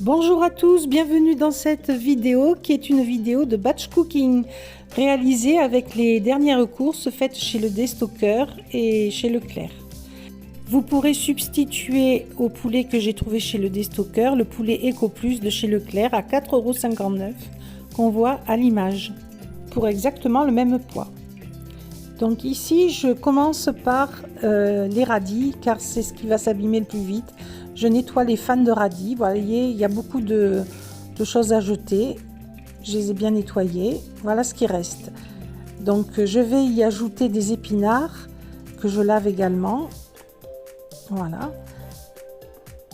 Bonjour à tous, bienvenue dans cette vidéo qui est une vidéo de batch cooking réalisée avec les dernières courses faites chez le Destocker et chez Leclerc. Vous pourrez substituer au poulet que j'ai trouvé chez le Destocker le poulet Eco Plus de chez Leclerc à 4,59 € qu'on voit à l'image pour exactement le même poids. Donc ici je commence par les radis car c'est ce qui va s'abîmer le plus vite. Je nettoie les fans de radis, vous voyez il y a beaucoup de choses à jeter, je les ai bien nettoyés, voilà ce qui reste. Donc je vais y ajouter des épinards que je lave également, voilà,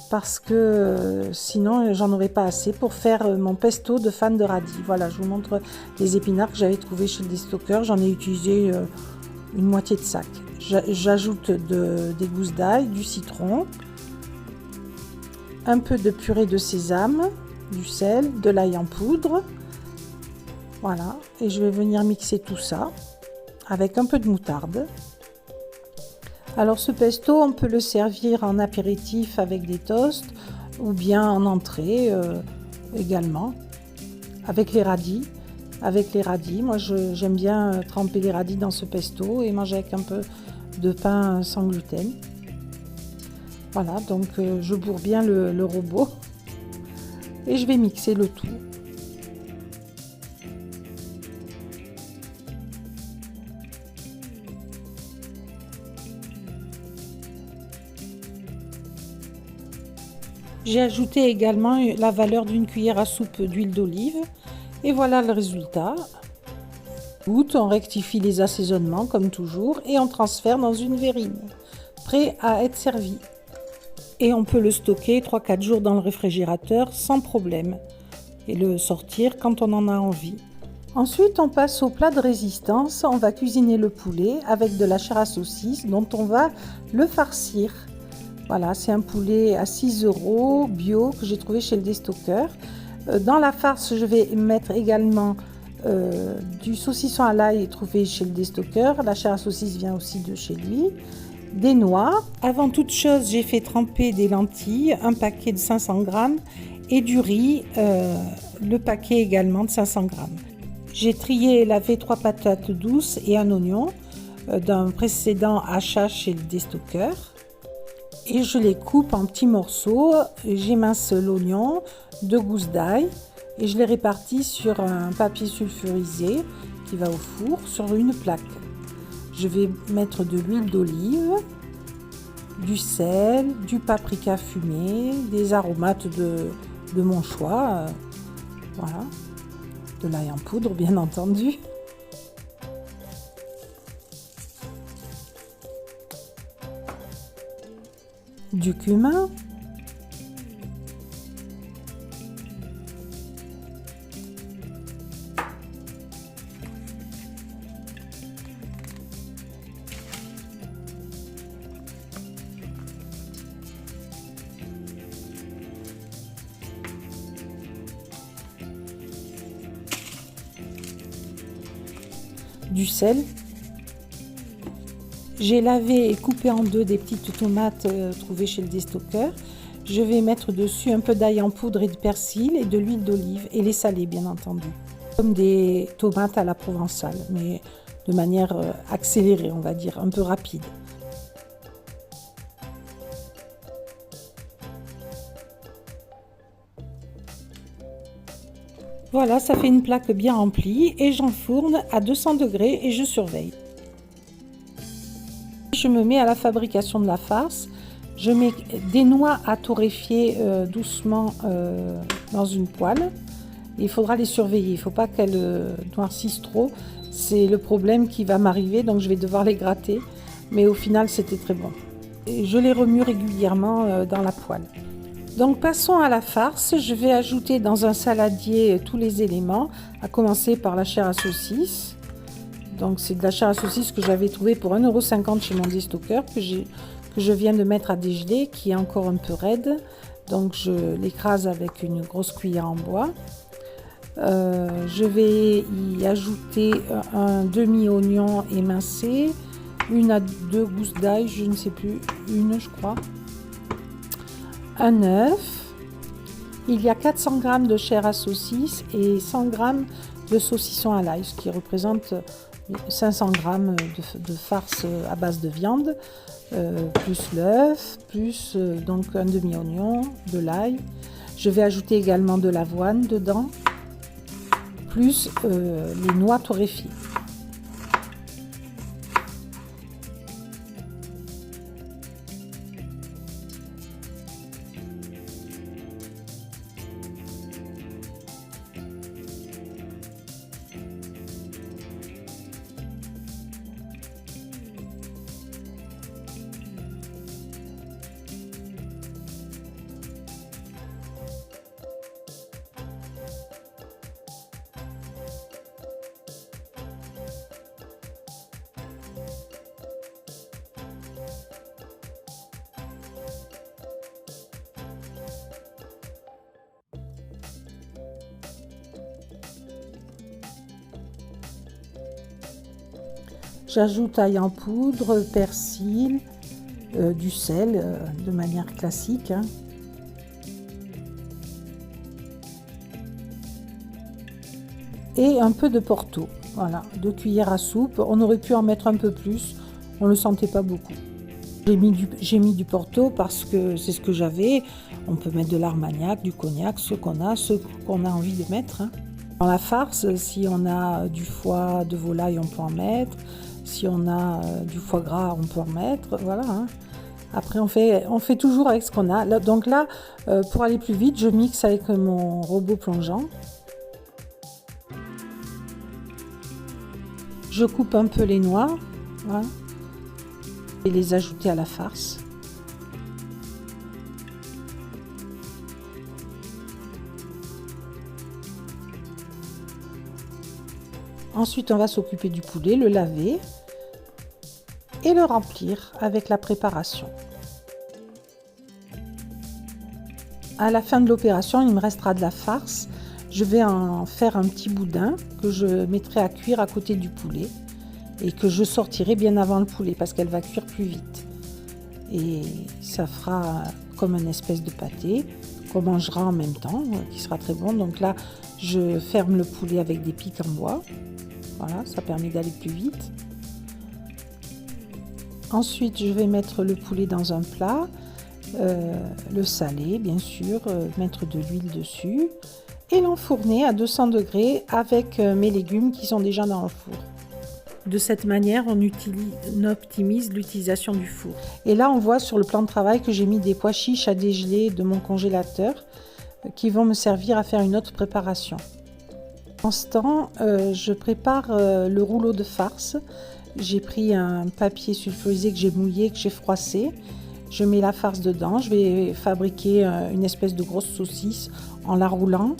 parce que sinon j'en aurais pas assez pour faire mon pesto de fans de radis. Voilà, je vous montre les épinards que j'avais trouvé chez le Destocker, j'en ai utilisé une moitié de sac. J'ajoute des gousses d'ail, du citron, un peu de purée de sésame, du sel, de l'ail en poudre, voilà, et je vais venir mixer tout ça avec un peu de moutarde. Alors ce pesto on peut le servir en apéritif avec des toasts ou bien en entrée également avec les radis. Moi j'aime bien tremper les radis dans ce pesto et manger avec un peu de pain sans gluten. Voilà, donc je bourre bien le robot et je vais mixer le tout. J'ai ajouté également la valeur d'une cuillère à soupe d'huile d'olive et voilà le résultat. On rectifie les assaisonnements comme toujours et on transfère dans une verrine, prêt à être servi. Et on peut le stocker 3-4 jours dans le réfrigérateur sans problème et le sortir quand on en a envie. Ensuite, on passe au plat de résistance. On va cuisiner le poulet avec de la chair à saucisse dont on va le farcir. Voilà, c'est un poulet à 6 € bio que j'ai trouvé chez le Destocker. Dans la farce, je vais mettre également du saucisson à l'ail trouvé chez le Destocker. La chair à saucisse vient aussi de chez lui. Des noix. Avant toute chose, j'ai fait tremper des lentilles, un paquet de 500 g et du riz, le paquet également de 500 g. J'ai trié et lavé 3 patates douces et un oignon d'un précédent achat chez le Destocker et je les coupe en petits morceaux. J'émince l'oignon, 2 gousses d'ail et je les répartis sur un papier sulfurisé qui va au four sur une plaque. Je vais mettre de l'huile d'olive, du sel, du paprika fumé, des aromates de mon choix, voilà, de l'ail en poudre bien entendu. Du cumin. Du sel. J'ai lavé et coupé en deux des petites tomates trouvées chez le Destocker. Je vais mettre dessus un peu d'ail en poudre et de persil et de l'huile d'olive et les saler bien entendu. Comme des tomates à la provençale, mais de manière accélérée, on va dire, un peu rapide. Voilà, ça fait une plaque bien remplie et j'enfourne à 200 degrés et je surveille. Je me mets à la fabrication de la farce. Je mets des noix à torréfier doucement dans une poêle. Il faudra les surveiller, il ne faut pas qu'elles noircissent trop. C'est le problème qui va m'arriver, donc je vais devoir les gratter. Mais au final, c'était très bon. Et je les remue régulièrement dans la poêle. Donc passons à la farce. Je vais ajouter dans un saladier tous les éléments, à commencer par la chair à saucisse. Donc c'est de la chair à saucisse que j'avais trouvée pour 1,50 € chez mon Destocker, que je viens de mettre à dégeler, qui est encore un peu raide. Donc je l'écrase avec une grosse cuillère en bois. Je vais y ajouter un demi-oignon émincé, 1 à 2 gousses d'ail, je ne sais plus, une je crois, un œuf. Il y a 400 g de chair à saucisse et 100 g de saucisson à l'ail, ce qui représente 500 g de farce à base de viande, plus l'œuf, plus donc un demi-oignon, de l'ail. Je vais ajouter également de l'avoine dedans, plus les noix torréfiées. J'ajoute ail en poudre, persil, du sel de manière classique. Et un peu de Porto, voilà, 2 cuillères à soupe. On aurait pu en mettre un peu plus, on ne le sentait pas beaucoup. J'ai mis du Porto parce que c'est ce que j'avais. On peut mettre de l'Armagnac, du cognac, ce qu'on a envie de mettre. Dans la farce, si on a du foie de volaille, on peut en mettre. Si on a du foie gras, on peut en mettre. Voilà. Après, on fait toujours avec ce qu'on a. Donc là, pour aller plus vite, je mixe avec mon robot plongeant. Je coupe un peu les noix. Voilà. Et les ajouter à la farce. Ensuite, on va s'occuper du poulet, le laver et le remplir avec la préparation. À la fin de l'opération, il me restera de la farce. Je vais en faire un petit boudin que je mettrai à cuire à côté du poulet et que je sortirai bien avant le poulet parce qu'elle va cuire plus vite. Et ça fera comme une espèce de pâté qu'on mangera en même temps, qui sera très bon. Donc là, je ferme le poulet avec des pics en bois. Voilà, ça permet d'aller plus vite. Ensuite, je vais mettre le poulet dans un plat, le saler bien sûr, mettre de l'huile dessus et l'enfourner à 200 degrés avec mes légumes qui sont déjà dans le four. De cette manière, on optimise l'utilisation du four. Et là, on voit sur le plan de travail que j'ai mis des pois chiches à dégeler de mon congélateur qui vont me servir à faire une autre préparation. En ce temps, je prépare le rouleau de farce. J'ai pris un papier sulfurisé que j'ai mouillé, que j'ai froissé. Je mets la farce dedans. Je vais fabriquer une espèce de grosse saucisse en la roulant.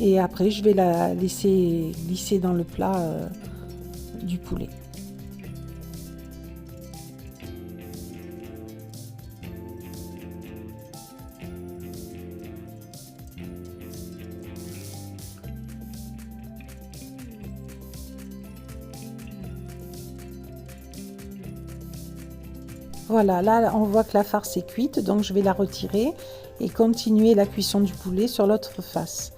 Et après, je vais la laisser glisser dans le plat du poulet. Voilà, là on voit que la farce est cuite, donc je vais la retirer et continuer la cuisson du poulet sur l'autre face.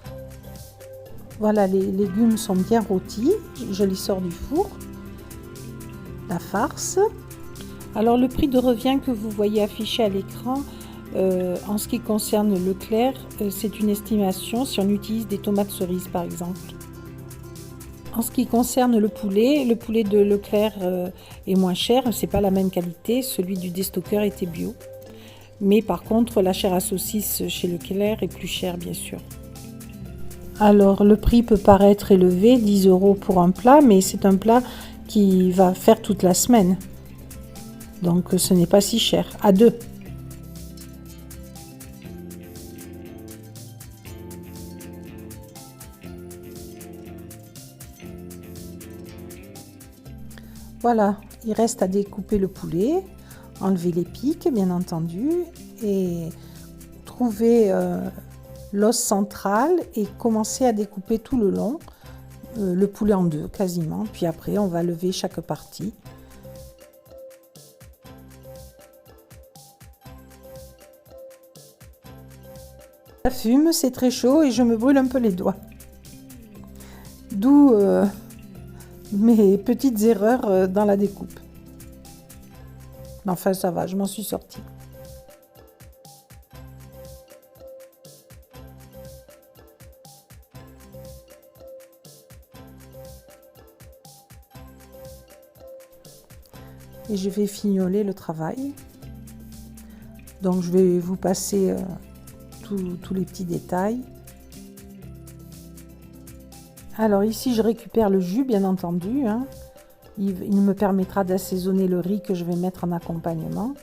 Voilà, les légumes sont bien rôtis, je les sors du four. La farce. Alors le prix de revient que vous voyez affiché à l'écran, en ce qui concerne Leclerc, c'est une estimation si on utilise des tomates cerises par exemple. En ce qui concerne le poulet de Leclerc est moins cher, c'est pas la même qualité, celui du déstocker était bio. Mais par contre, la chair à saucisse chez Leclerc est plus chère bien sûr. Alors le prix peut paraître élevé, 10 € pour un plat, mais c'est un plat qui va faire toute la semaine. Donc ce n'est pas si cher, à deux. Voilà, il reste à découper le poulet, enlever les pics bien entendu et trouver l'os central et commencer à découper tout le long, le poulet en deux quasiment. Puis après, on va lever chaque partie. Ça fume, c'est très chaud et je me brûle un peu les doigts. D'où mes petites erreurs dans la découpe. Mais enfin, ça va, je m'en suis sortie. Et je vais fignoler le travail. Donc je vais vous passer tous les petits détails. Alors ici je récupère le jus bien entendu, hein. Il me permettra d'assaisonner le riz que je vais mettre en accompagnement.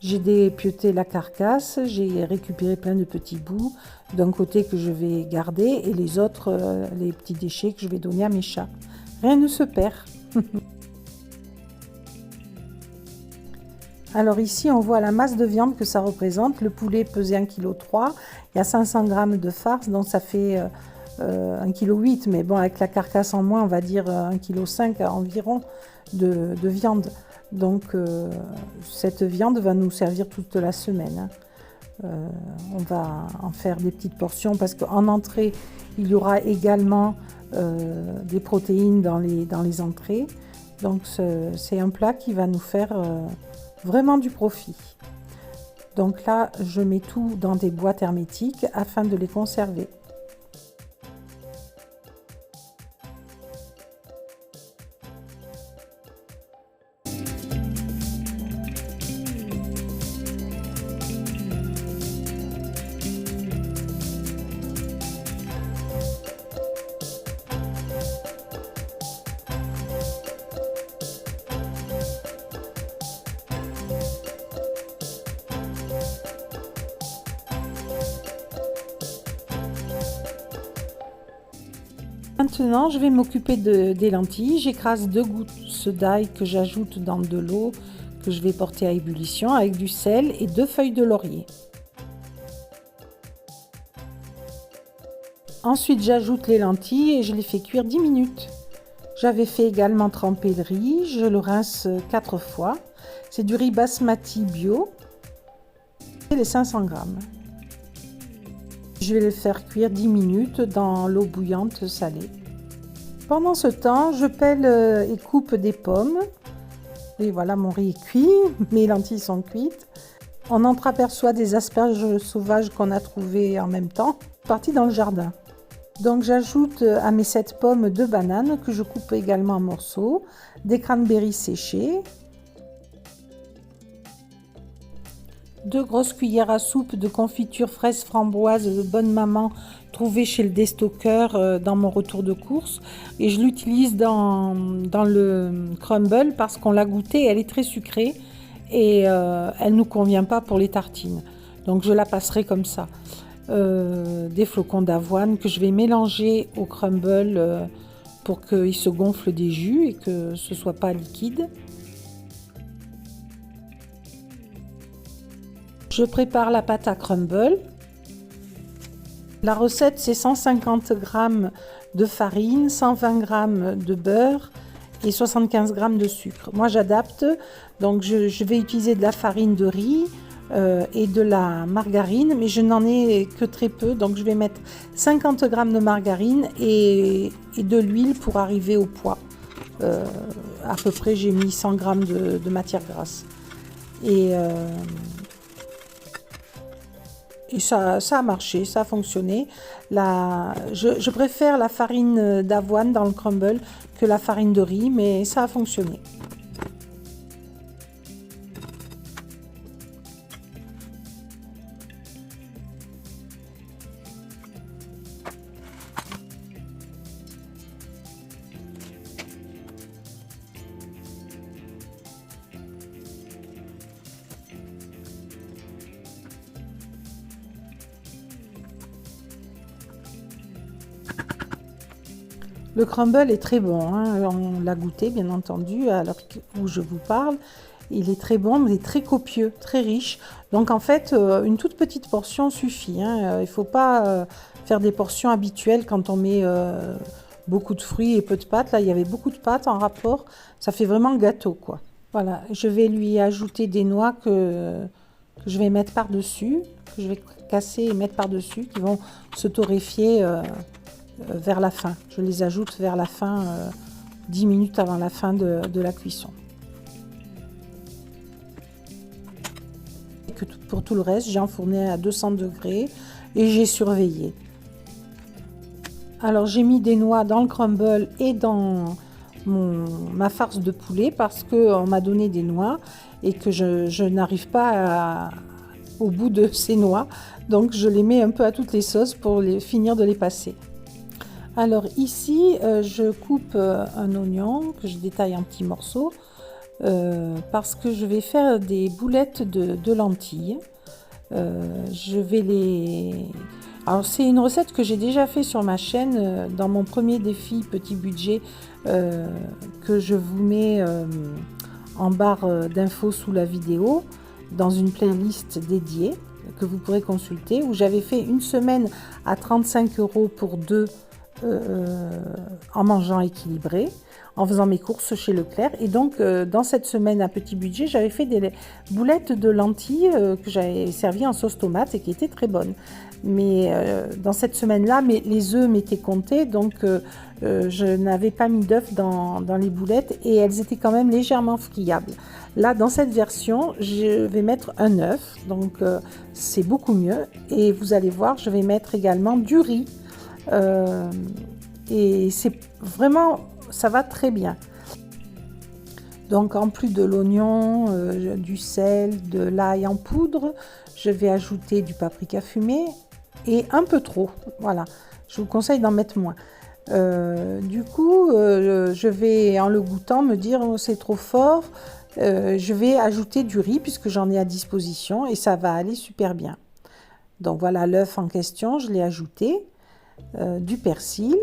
J'ai dépioté la carcasse, j'ai récupéré plein de petits bouts d'un côté que je vais garder et les autres, les petits déchets que je vais donner à mes chats. Rien ne se perd. Alors ici, on voit la masse de viande que ça représente. Le poulet pesait 1,3 kg. Il y a 500 g de farce, donc ça fait 1,8 kg. Mais bon, avec la carcasse en moins, on va dire 1,5 kg environ de viande. Donc cette viande va nous servir toute la semaine. On va en faire des petites portions parce qu'en entrée, il y aura également des protéines dans les entrées. Donc c'est un plat qui va nous faire vraiment du profit. Donc là, je mets tout dans des boîtes hermétiques afin de les conserver. Maintenant, je vais m'occuper des lentilles. J'écrase 2 gousses d'ail que j'ajoute dans de l'eau que je vais porter à ébullition avec du sel et 2 feuilles de laurier. Ensuite, j'ajoute les lentilles et je les fais cuire 10 minutes. J'avais fait également tremper le riz. Je le rince 4 fois. C'est du riz basmati bio. C'est les 500 g. Je vais le faire cuire 10 minutes dans l'eau bouillante salée. Pendant ce temps, je pèle et coupe des pommes. Et voilà, mon riz est cuit, mes lentilles sont cuites. On entreaperçoit des asperges sauvages qu'on a trouvées en même temps, parties dans le jardin. Donc j'ajoute à mes 7 pommes 2 bananes que je coupe également en morceaux, des cranberries séchés, 2 grosses cuillères à soupe de confiture fraise framboise de Bonne Maman trouvée chez le déstockeur dans mon retour de course. Et je l'utilise dans le crumble parce qu'on l'a goûtée, elle est très sucrée et elle ne nous convient pas pour les tartines. Donc je la passerai comme ça. Des flocons d'avoine que je vais mélanger au crumble pour qu'il se gonfle des jus et que ce ne soit pas liquide. Je prépare la pâte à crumble. La recette, c'est 150 g de farine, 120 g de beurre et 75 g de sucre. Moi, j'adapte, donc je vais utiliser de la farine de riz et de la margarine, mais je n'en ai que très peu, donc je vais mettre 50 g de margarine et de l'huile pour arriver au poids. À peu près, j'ai mis 100 g de matière grasse. Et ça a marché, ça a fonctionné. Je préfère la farine d'avoine dans le crumble que la farine de riz, mais ça a fonctionné. Le crumble est très bon, hein. On l'a goûté bien entendu à l'heure où je vous parle Il est très bon, mais très copieux, très riche. Donc en fait, une toute petite portion suffit, hein. Il ne faut pas faire des portions habituelles quand on met beaucoup de fruits et peu de pâtes. Là, il y avait beaucoup de pâtes en rapport. Ça fait vraiment gâteau, quoi. Voilà, je vais lui ajouter des noix que je vais mettre par-dessus, que je vais casser et mettre par-dessus, qui vont se torréfier vers la fin. Je les ajoute vers la fin, 10 minutes avant la fin de la cuisson. Et que pour tout le reste, j'ai enfourné à 200 degrés et j'ai surveillé. Alors j'ai mis des noix dans le crumble et dans ma farce de poulet parce qu'on m'a donné des noix et que je n'arrive pas au bout de ces noix. Donc je les mets un peu à toutes les sauces pour finir de les passer. Alors ici, je coupe un oignon que je détaille en petits morceaux parce que je vais faire des boulettes de lentilles. Je vais les... Alors c'est une recette que j'ai déjà fait sur ma chaîne dans mon premier défi petit budget que je vous mets en barre d'infos sous la vidéo dans une playlist dédiée que vous pourrez consulter où j'avais fait une semaine à 35 € pour deux en mangeant équilibré, en faisant mes courses chez Leclerc. Et donc, dans cette semaine à petit budget, j'avais fait des boulettes de lentilles que j'avais servies en sauce tomate et qui étaient très bonnes. Mais dans cette semaine-là, les œufs m'étaient comptés, donc je n'avais pas mis d'œufs dans les boulettes et elles étaient quand même légèrement friables. Là, dans cette version, je vais mettre un œuf, donc c'est beaucoup mieux. Et vous allez voir, je vais mettre également du riz. Et c'est vraiment, ça va très bien. Donc en plus de l'oignon, du sel, de l'ail en poudre, je vais ajouter du paprika fumé et un peu trop. Voilà, je vous conseille d'en mettre moins. Du coup, je vais en le goûtant me dire oh, c'est trop fort. Je vais ajouter du riz puisque j'en ai à disposition et ça va aller super bien. Donc voilà l'œuf en question, je l'ai ajouté. Du persil.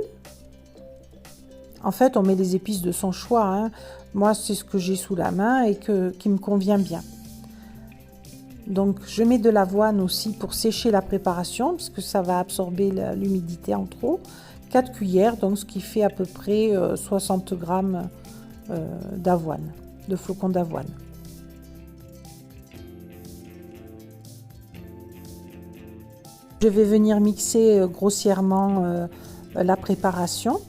En fait, on met les épices de son choix, hein. Moi, c'est ce que j'ai sous la main et qui me convient bien. Donc, je mets de l'avoine aussi pour sécher la préparation, parce que ça va absorber l'humidité en trop. 4 cuillères, donc ce qui fait à peu près 60 grammes d'avoine, de flocons d'avoine. Je vais venir mixer grossièrement la préparation,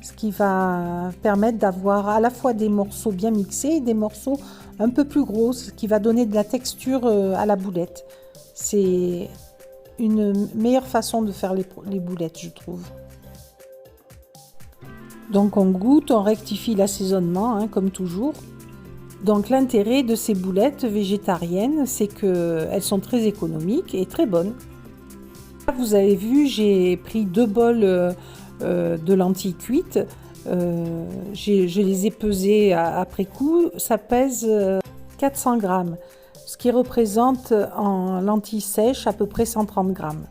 ce qui va permettre d'avoir à la fois des morceaux bien mixés et des morceaux un peu plus gros, ce qui va donner de la texture à la boulette. C'est une meilleure façon de faire les boulettes, je trouve. Donc on goûte, on rectifie l'assaisonnement, hein, comme toujours. Donc l'intérêt de ces boulettes végétariennes, c'est qu'elles sont très économiques et très bonnes. Vous avez vu, j'ai pris 2 bols de lentilles cuites. Je les ai pesées après coup. Ça pèse 400 grammes, ce qui représente en lentilles sèches à peu près 130 grammes.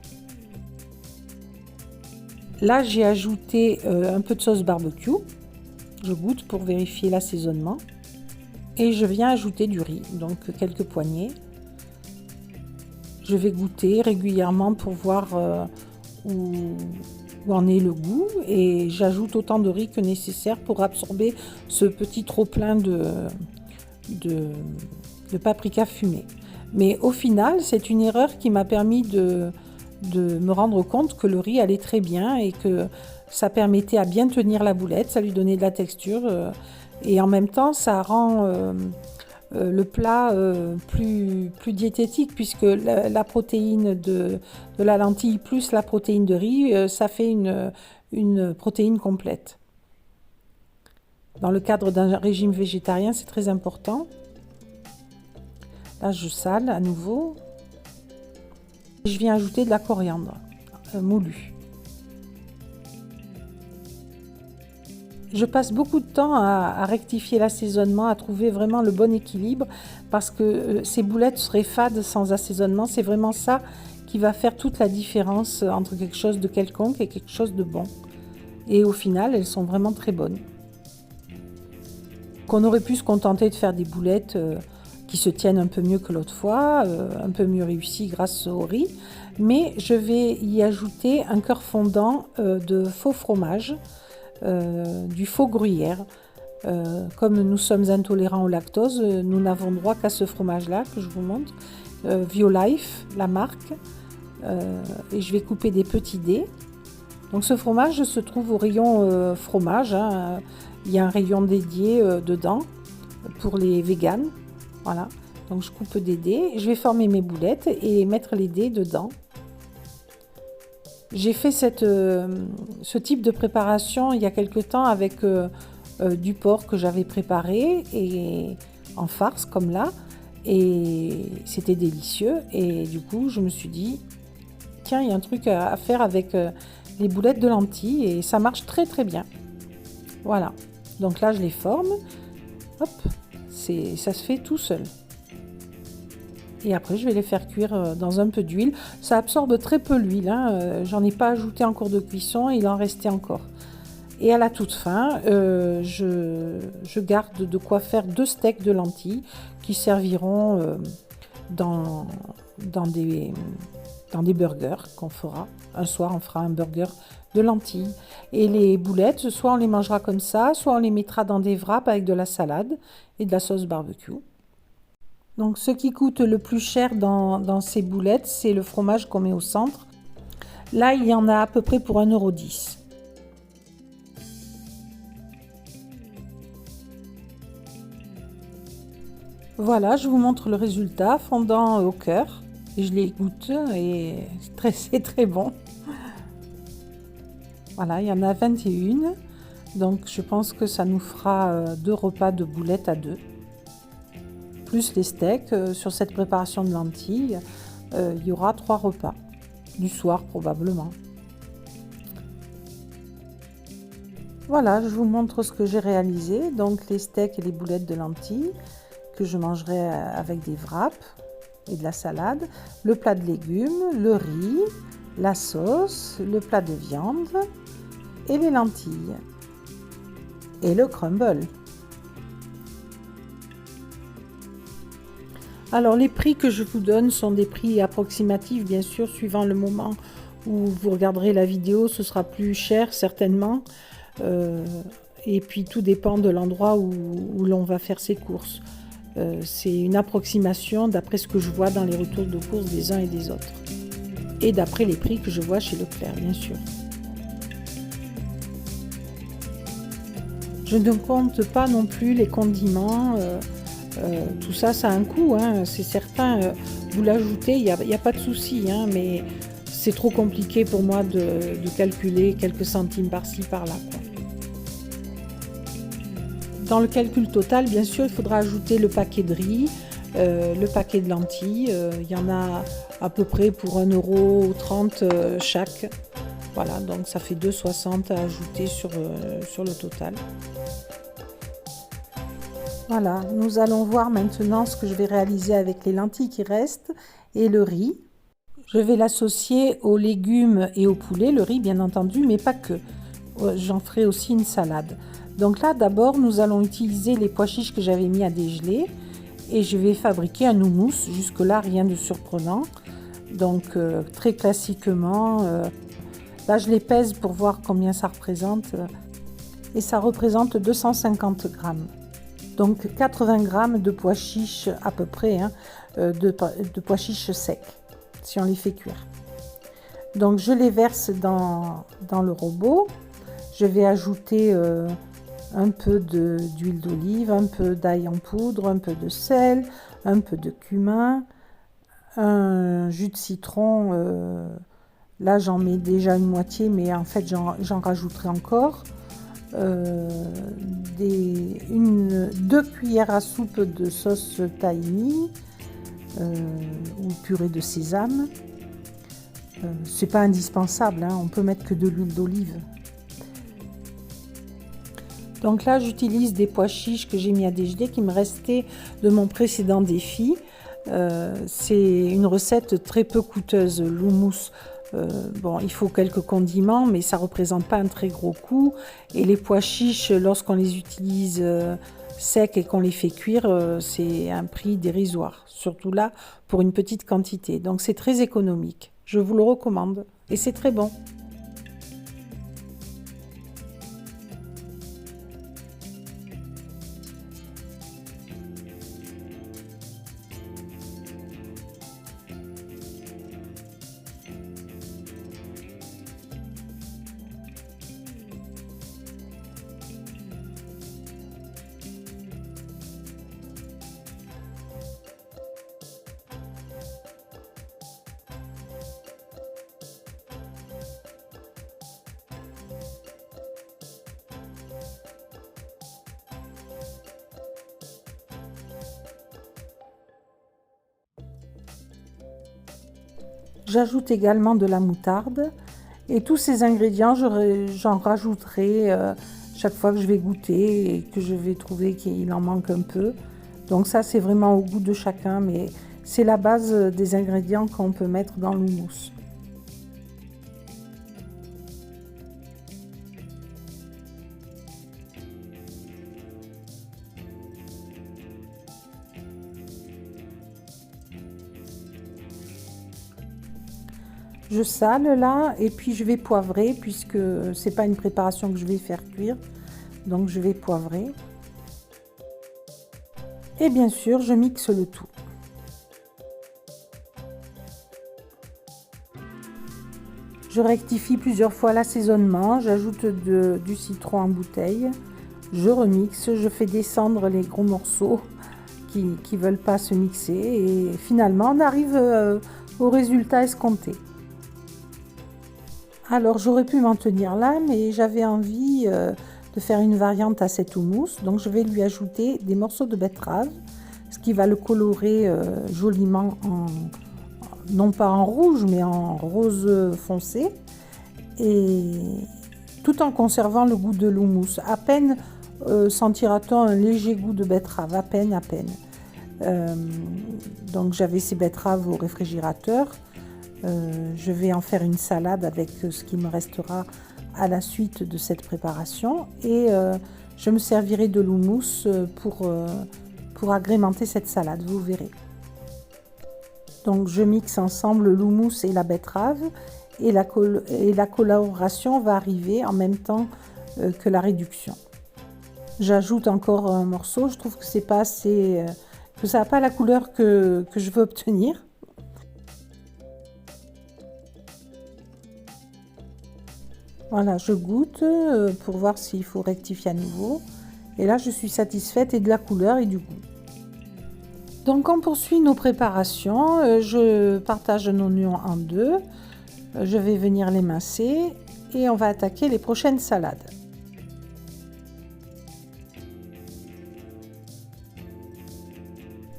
Là, j'ai ajouté un peu de sauce barbecue. Je goûte pour vérifier l'assaisonnement. Et je viens ajouter du riz, donc quelques poignées. Je vais goûter régulièrement pour voir où en est le goût. Et j'ajoute autant de riz que nécessaire pour absorber ce petit trop-plein de paprika fumé. Mais au final, c'est une erreur qui m'a permis de me rendre compte que le riz allait très bien et que ça permettait à bien tenir la boulette, ça lui donnait de la texture. Et en même temps, ça rend le plat plus diététique puisque la protéine de la lentille plus la protéine de riz, ça fait une protéine complète. Dans le cadre d'un régime végétarien, c'est très important. Là, je sale à nouveau. Je viens ajouter de la coriandre moulue. Je passe beaucoup de temps à rectifier l'assaisonnement, à trouver vraiment le bon équilibre parce que ces boulettes seraient fades sans assaisonnement. C'est vraiment ça qui va faire toute la différence entre quelque chose de quelconque et quelque chose de bon. Et au final, elles sont vraiment très bonnes. qu'on aurait pu se contenter de faire des boulettes qui se tiennent un peu mieux que l'autre fois, un peu mieux réussies grâce au riz. Mais je vais y ajouter un cœur fondant de faux fromage, du faux gruyère. Comme nous sommes intolérants au lactose, nous n'avons droit qu'à ce fromage-là que je vous montre. Violife, la marque. Et je vais couper des petits dés. Donc ce fromage se trouve au rayon fromage. Hein. Il y a un rayon dédié dedans pour les véganes. Voilà. Donc je coupe des dés. Je vais former mes boulettes et mettre les dés dedans. J'ai fait ce type de préparation il y a quelque temps avec du porc que j'avais préparé et en farce comme là. Et c'était délicieux. Et du coup, je me suis dit, tiens, il y a un truc à faire avec les boulettes de lentilles et ça marche très très bien. Voilà. Donc là, je les forme. Hop, ça se fait tout seul. Et après, je vais les faire cuire dans un peu d'huile. Ça absorbe très peu l'huile. Hein. J'en ai pas ajouté en cours de cuisson. Il en restait encore. Et à la toute fin, je garde de quoi faire 2 steaks de lentilles qui serviront dans des burgers qu'on fera. Un soir, on fera un burger de lentilles. Et les boulettes, soit on les mangera comme ça, soit on les mettra dans des wraps avec de la salade et de la sauce barbecue. Donc, ce qui coûte le plus cher dans ces boulettes, c'est le fromage qu'on met au centre. Là, il y en a à peu près pour 1,10 €. Voilà, je vous montre le résultat, fondant au cœur. Et je les goûte et c'est très bon. Voilà, il y en a 21. Donc, je pense que ça nous fera 2 repas de boulettes à 2. Plus les steaks. Sur cette préparation de lentilles, il y aura 3 repas. Du soir, probablement. Voilà, je vous montre ce que j'ai réalisé. Donc, les steaks et les boulettes de lentilles que je mangerai avec des wraps et de la salade, le plat de légumes, le riz, la sauce, le plat de viande et les lentilles et le crumble. Alors les prix que je vous donne sont des prix approximatifs, bien sûr, suivant le moment où vous regarderez la vidéo, ce sera plus cher certainement. Et puis tout dépend de l'endroit où l'on va faire ses courses. C'est une approximation d'après ce que je vois dans les retours de courses des uns et des autres. Et d'après les prix que je vois chez Leclerc, bien sûr. Je ne compte pas non plus les condiments. Tout ça, ça a un coût, hein, c'est certain. Vous l'ajoutez, il n'y a pas de souci, hein, mais c'est trop compliqué pour moi de calculer quelques centimes par-ci, par-là, quoi. Dans le calcul total, bien sûr, il faudra ajouter le paquet de riz, le paquet de lentilles. Il y en a à peu près pour 1,30 € chaque. Voilà, donc ça fait 2,60 € à ajouter sur le total. Voilà, nous allons voir maintenant ce que je vais réaliser avec les lentilles qui restent et le riz. Je vais l'associer aux légumes et au poulet, le riz bien entendu, mais pas que. J'en ferai aussi une salade. Donc là, d'abord, nous allons utiliser les pois chiches que j'avais mis à dégeler et je vais fabriquer un houmous. Jusque-là, rien de surprenant. Donc, très classiquement, là, je les pèse pour voir combien ça représente et ça représente 250 grammes. Donc 80 grammes de pois chiches à peu près, hein, de pois chiches secs, si on les fait cuire. Donc je les verse dans le robot. Je vais ajouter un peu d'huile d'olive, un peu d'ail en poudre, un peu de sel, un peu de cumin, un jus de citron. Là j'en mets déjà une moitié, mais en fait j'en rajouterai encore. 2 cuillères à soupe de sauce tahini ou purée de sésame. C'est pas indispensable, hein, on peut mettre que de l'huile d'olive. Donc là j'utilise des pois chiches que j'ai mis à dégeler qui me restaient de mon précédent défi. C'est une recette très peu coûteuse, l'houmous. Bon, il faut quelques condiments, mais ça ne représente pas un très gros coût. Et les pois chiches, lorsqu'on les utilise secs et qu'on les fait cuire, c'est un prix dérisoire. Surtout là, pour une petite quantité. Donc c'est très économique. Je vous le recommande. Et c'est très bon. J'ajoute également de la moutarde et tous ces ingrédients, j'en rajouterai chaque fois que je vais goûter et que je vais trouver qu'il en manque un peu. Donc ça, c'est vraiment au goût de chacun, mais c'est la base des ingrédients qu'on peut mettre dans l'houmous. Je sale là et puis je vais poivrer puisque c'est pas une préparation que je vais faire cuire. Donc je vais poivrer. Et bien sûr, je mixe le tout. Je rectifie plusieurs fois l'assaisonnement, j'ajoute du citron en bouteille, je remixe, je fais descendre les gros morceaux qui ne veulent pas se mixer et finalement on arrive au résultat escompté. Alors j'aurais pu m'en tenir là, mais j'avais envie de faire une variante à cet houmous, donc je vais lui ajouter des morceaux de betterave, ce qui va le colorer joliment non pas en rouge, mais en rose foncé, et tout en conservant le goût de l'houmous. À peine sentira-t-on un léger goût de betterave, à peine, à peine. Donc j'avais ces betteraves au réfrigérateur. Je vais en faire une salade avec ce qui me restera à la suite de cette préparation et je me servirai de l'houmous pour agrémenter cette salade, vous verrez. Donc je mixe ensemble l'houmous et la betterave et la coloration va arriver en même temps que la réduction. J'ajoute encore un morceau, je trouve que c'est pas assez, que ça n'a pas la couleur que je veux obtenir. Voilà, je goûte pour voir s'il faut rectifier à nouveau. Et là, je suis satisfaite et de la couleur et du goût. Donc, on poursuit nos préparations. Je partage un oignon en deux. Je vais venir l'émincer et on va attaquer les prochaines salades.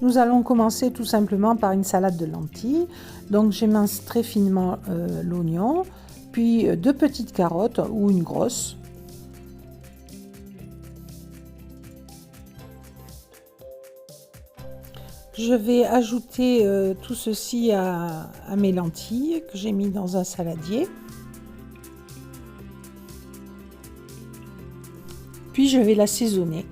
Nous allons commencer tout simplement par une salade de lentilles. Donc, j'émince très finement l'oignon. Puis 2 petites carottes ou une grosse. Je vais ajouter tout ceci à mes lentilles que j'ai mis dans un saladier. Puis je vais l'assaisonner.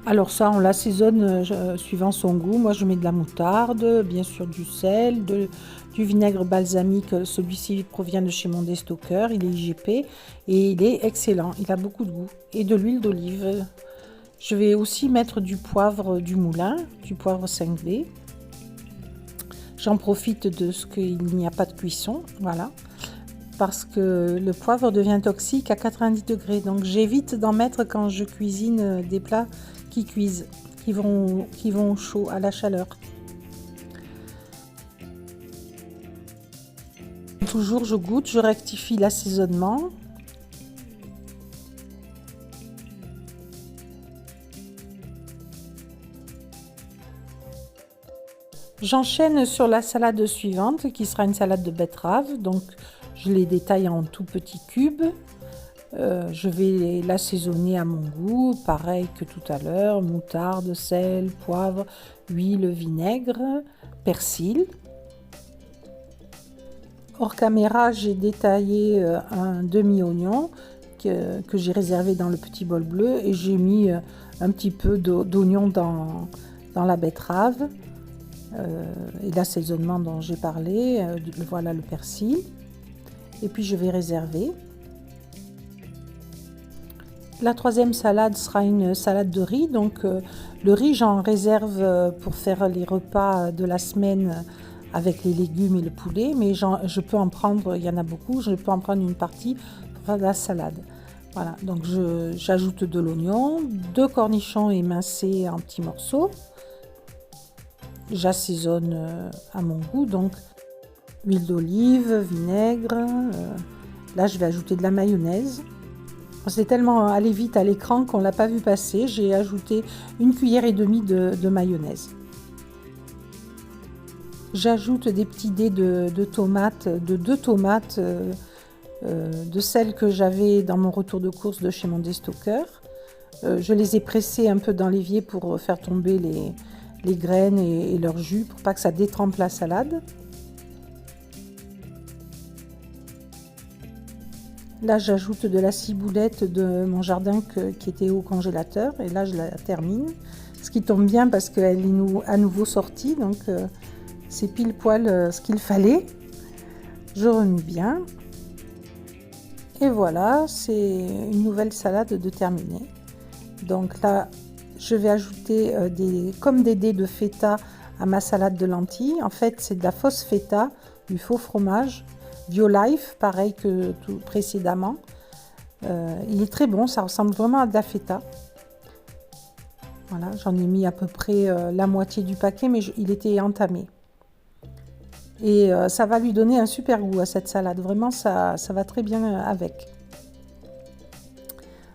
Alors ça, on l'assaisonne suivant son goût. Moi, je mets de la moutarde, bien sûr du sel, du vinaigre balsamique. Celui-ci provient de chez Mondet Stocker. Il est IGP et il est excellent. Il a beaucoup de goût. Et de l'huile d'olive. Je vais aussi mettre du poivre du moulin, du poivre 5B. J'en profite de ce qu'il n'y a pas de cuisson. Voilà. Parce que le poivre devient toxique à 90 degrés. Donc j'évite d'en mettre quand je cuisine des plats qui cuisent, qui vont chaud à la chaleur. Toujours je goûte, je rectifie l'assaisonnement. J'enchaîne sur la salade suivante qui sera une salade de betterave. Donc je les détaille en tout petits cubes. Je vais l'assaisonner à mon goût, pareil que tout à l'heure, moutarde, sel, poivre, huile, vinaigre, persil. Hors caméra, j'ai détaillé un demi-oignon que j'ai réservé dans le petit bol bleu et j'ai mis un petit peu d'oignon dans la betterave et l'assaisonnement dont j'ai parlé. Voilà le persil. Et puis je vais réserver. La troisième salade sera une salade de riz. Donc le riz, j'en réserve pour faire les repas de la semaine avec les légumes et le poulet. Mais je peux en prendre, il y en a beaucoup, je peux en prendre une partie pour faire de la salade. Voilà, donc j'ajoute de l'oignon, 2 cornichons émincés en petits morceaux. J'assaisonne à mon goût, donc huile d'olive, vinaigre. Là, je vais ajouter de la mayonnaise. C'est tellement allé vite à l'écran qu'on ne l'a pas vu passer. J'ai ajouté 1,5 cuillère de mayonnaise. J'ajoute des petits dés de tomates, de 2 tomates, de celles que j'avais dans mon retour de course de chez mon déstockeur. Je les ai pressées un peu dans l'évier pour faire tomber les graines et leur jus, pour pas que ça détrempe la salade. Là, j'ajoute de la ciboulette de mon jardin qui était au congélateur. Et là, je la termine. Ce qui tombe bien parce qu'elle est à nouveau sortie. Donc, c'est pile poil ce qu'il fallait. Je remue bien. Et voilà, c'est une nouvelle salade de terminée. Donc là, je vais ajouter comme des dés de feta à ma salade de lentilles. En fait, c'est de la fausse feta, du faux fromage. BioLife, pareil que tout précédemment. Il est très bon, ça ressemble vraiment à de la feta. Voilà, j'en ai mis à peu près la moitié du paquet, mais il était entamé. Et ça va lui donner un super goût à cette salade. Vraiment, ça va très bien avec.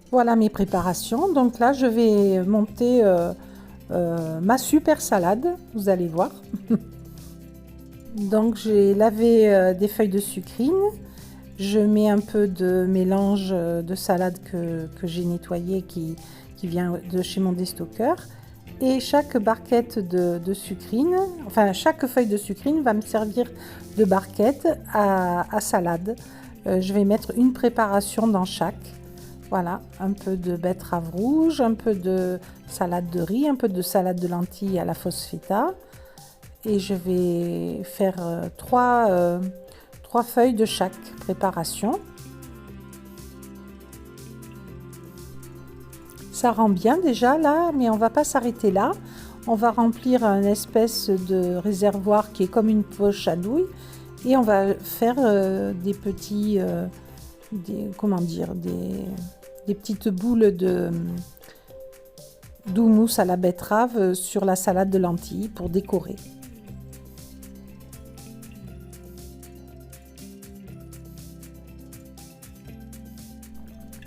Voilà mes préparations. Donc là, je vais monter ma super salade. Vous allez voir. Donc j'ai lavé des feuilles de sucrine, je mets un peu de mélange de salade que j'ai nettoyé qui vient de chez mon déstockeur et chaque barquette de sucrine, enfin chaque feuille de sucrine va me servir de barquette à salade. Je vais mettre une préparation dans chaque. Voilà, un peu de betterave rouge, un peu de salade de riz, un peu de salade de lentilles à la fausse feta. Et je vais faire 3 feuilles de chaque préparation. Ça rend bien déjà là, mais on va pas s'arrêter là. On va remplir un espèce de réservoir qui est comme une poche à douille et on va faire des petits, des petites boules d'houmous à la betterave sur la salade de lentilles pour décorer.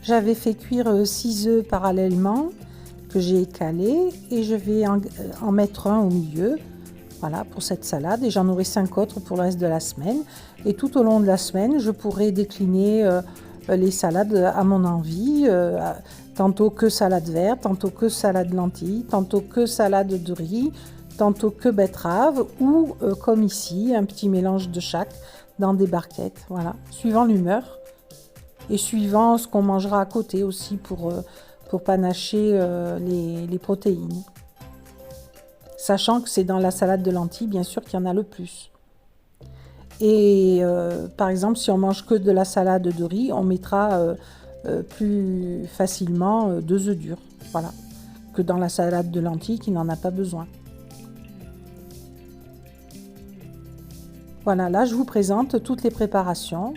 J'avais fait cuire 6 œufs parallèlement que j'ai écalés et je vais en mettre un au milieu, voilà, pour cette salade, et j'en aurai 5 autres pour le reste de la semaine. Et tout au long de la semaine, je pourrai décliner les salades à mon envie, tantôt que salade verte, tantôt que salade lentilles, tantôt que salade de riz, tantôt que betterave ou comme ici, un petit mélange de chaque dans des barquettes, voilà, suivant l'humeur. Et suivant ce qu'on mangera à côté aussi pour panacher les protéines. Sachant que c'est dans la salade de lentilles, bien sûr, qu'il y en a le plus. Et par exemple, si on mange que de la salade de riz, on mettra plus facilement 2 œufs durs. Voilà. Que dans la salade de lentilles qui n'en a pas besoin. Voilà, là je vous présente toutes les préparations.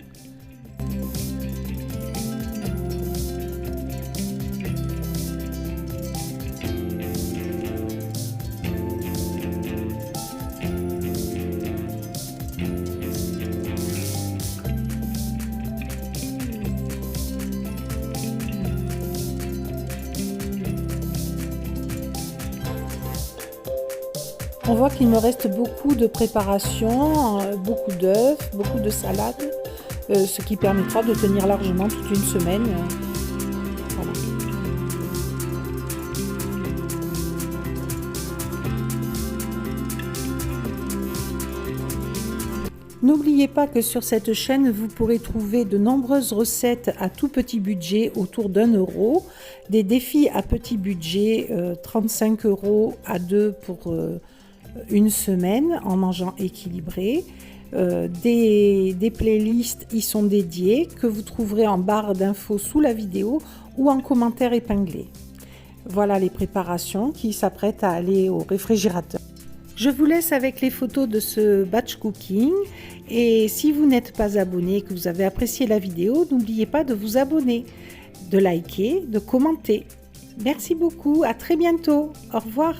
On voit qu'il me reste beaucoup de préparation, beaucoup d'œufs, beaucoup de salade, ce qui permettra de tenir largement toute une semaine. Voilà. N'oubliez pas que sur cette chaîne, vous pourrez trouver de nombreuses recettes à tout petit budget, autour d'1 €, des défis à petit budget, 35 € à 2 pour une semaine en mangeant équilibré. Des playlists y sont dédiées que vous trouverez en barre d'infos sous la vidéo ou en commentaire épinglé. Voilà les préparations qui s'apprêtent à aller au réfrigérateur. Je vous laisse avec les photos de ce batch cooking et si vous n'êtes pas abonné et que vous avez apprécié la vidéo, n'oubliez pas de vous abonner, de liker, de commenter. Merci beaucoup, à très bientôt, au revoir.